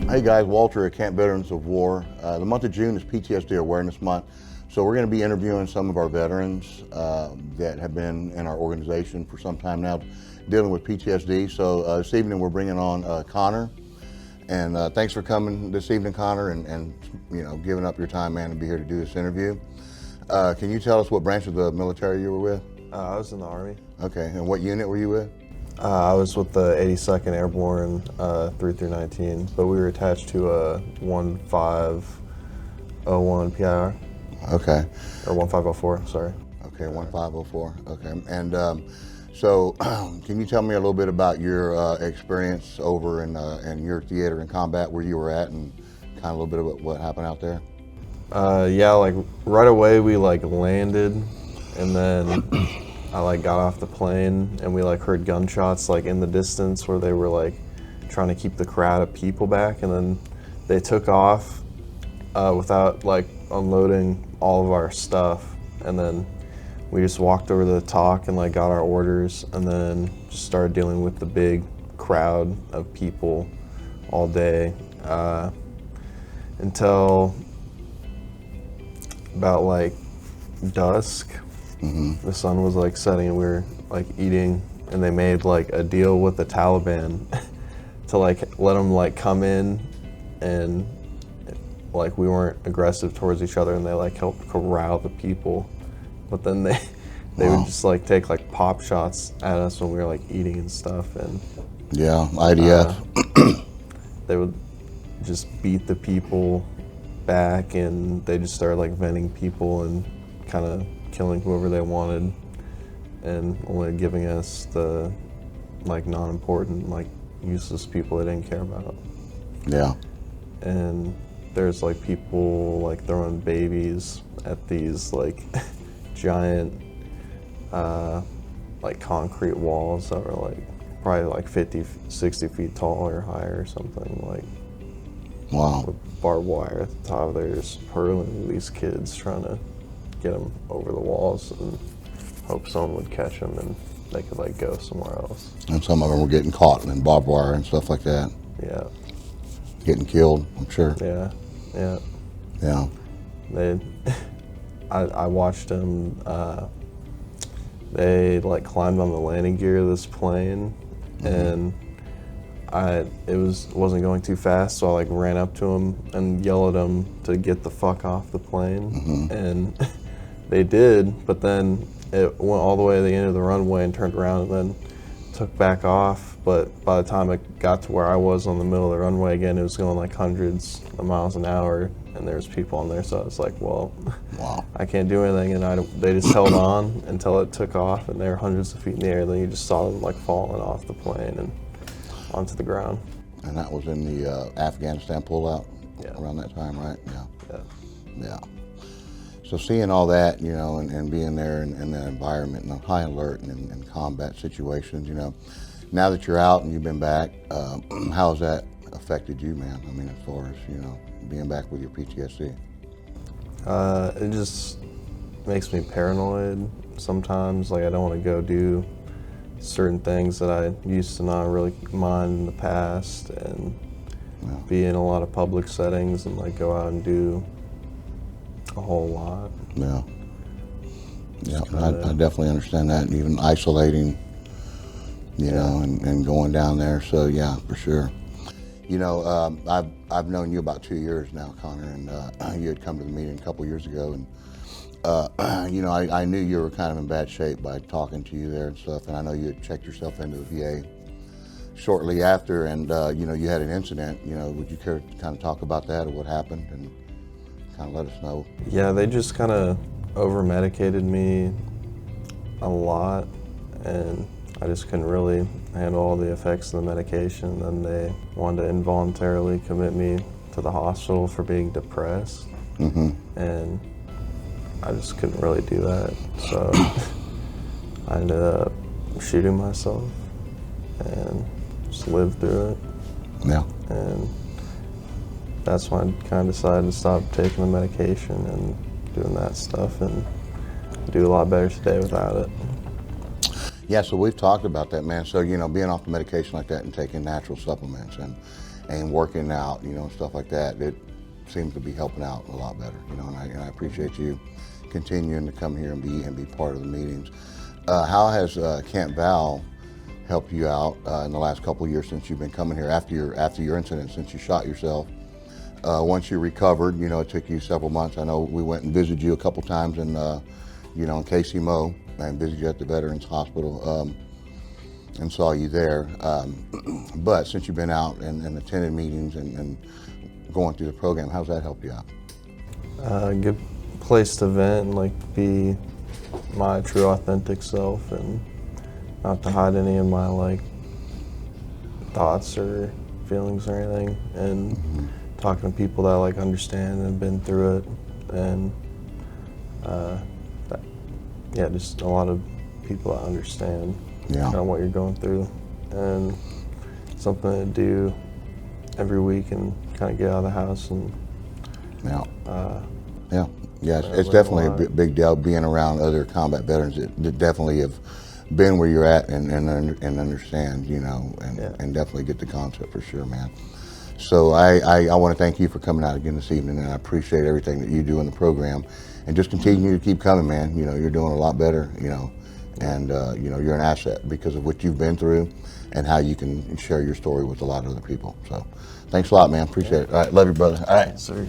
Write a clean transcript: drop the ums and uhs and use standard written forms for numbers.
Hey guys, Walter at Camp Veterans of War. The month of June is PTSD Awareness Month, so we're going to be interviewing some of our veterans that have been in our organization for some time now dealing with PTSD. So this evening we're bringing on Connor, and thanks for coming this evening, Connor, and you know, giving up your time, man, to be here to do this interview. Can you tell us what branch of the military you were with? I was in the Army. Okay, and what unit were you with? I was with the 82nd Airborne 3 through 19, but we were attached to a 1501 PIR. Okay. Or 1504, sorry. Okay, 1504, okay. And so can you tell me a little bit about your experience over in your theater and combat, where you were at, and kind of a little bit about what happened out there? Yeah, like right away we like landed, and then I like got off the plane and we like heard gunshots like in the distance where they were like trying to keep the crowd of people back, and then they took off without like unloading all of our stuff, and then we just walked over to the TOC and like got our orders, and then just started dealing with the big crowd of people all day until about like dusk. Mm-hmm. The sun was like setting and we were like eating, and they made like a deal with the Taliban to like let them like come in, and like we weren't aggressive towards each other, and they like helped corral the people, but then they would just like take like pop shots at us when we were like eating and stuff, and yeah, IDF. they would just beat the people back, and they just started like venting people and kind of killing whoever they wanted, and only giving us the like non-important, like useless people they didn't care about. Yeah. And there's like people like throwing babies at these like giant like concrete walls that were like probably like 50, 60 feet tall or higher or something, like wow, with barbed wire at the top. They're just hurling these kids, trying to get them over the walls and hope someone would catch them and they could like go somewhere else. And some of them were getting caught in barbed wire and stuff like that. Yeah. Getting killed, I'm sure. Yeah, yeah. Yeah. I watched them, they like climbed on the landing gear of this plane, and it wasn't going too fast, so I like ran up to them and yelled at them to get the fuck off the plane, and they did, but then it went all the way to the end of the runway and turned around and then took back off. But by the time it got to where I was on the middle of the runway again, it was going like hundreds of miles an hour, and there's people on there, so I was like, well, wow, I can't do anything, and they just held on until it took off, and they were hundreds of feet in the air. Then you just saw them like falling off the plane and onto the ground. And that was in the Afghanistan pullout. Yeah. Around that time, right? Yeah. Yeah. Yeah. So seeing all that, you know, and being there in that environment and on high alert and in combat situations, you know, now that you're out and you've been back, how has that affected you, man? I mean, as far as, you know, being back with your PTSD? It just makes me paranoid sometimes. Like, I don't want to go do certain things that I used to not really mind in the past, and be in a lot of public settings and like go out and do a whole lot. Yeah. Yeah, I definitely understand that, and even isolating, you know, and going down there. So yeah, for sure. You know, I've known you about 2 years now, Connor, and you had come to the meeting a couple years ago, and you know, I knew you were kind of in bad shape by talking to you there and stuff, and I know you had checked yourself into the VA shortly after, and you know, you had an incident. You know, would you care to kind of talk about that or what happened and kind of let us know? Yeah, they just kind of over-medicated me a lot, and I just couldn't really handle all the effects of the medication. And they wanted to involuntarily commit me to the hospital for being depressed, and I just couldn't really do that. So I ended up shooting myself and just lived through it. Yeah. And that's when I kind of decided to stop taking the medication and doing that stuff, and do a lot better today without it. Yeah, so we've talked about that, man. So, you know, being off the medication like that and taking natural supplements and working out, you know, and stuff like that, it seems to be helping out a lot better, you know, and I appreciate you continuing to come here and be part of the meetings. How has Camp V.O.W. helped you out in the last couple of years since you've been coming here after your incident, since you shot yourself? Once you recovered, you know, it took you several months. I know we went and visited you a couple times in, you know, in KCMO, and visited you at the Veterans Hospital and saw you there. But since you've been out and attended meetings and going through the program, how's that helped you out? Good place to vent and like be my true authentic self and not to hide any of my like thoughts or feelings or anything, and talking to people that like understand and have been through it, and yeah, just a lot of people that understand kind of what you're going through, and something to do every week and kind of get out of the house and it's definitely a big deal being around other combat veterans that definitely have been where you're at and understand, you know, and definitely get the concept for sure, man. So I want to thank you for coming out again this evening, and I appreciate everything that you do in the program, and just continue to keep coming, man. You know, you're doing a lot better, you know, and you know, you're an asset because of what you've been through and how you can share your story with a lot of other people. So thanks a lot, man. Appreciate it. All right, love you, brother. All right. Yes, sir.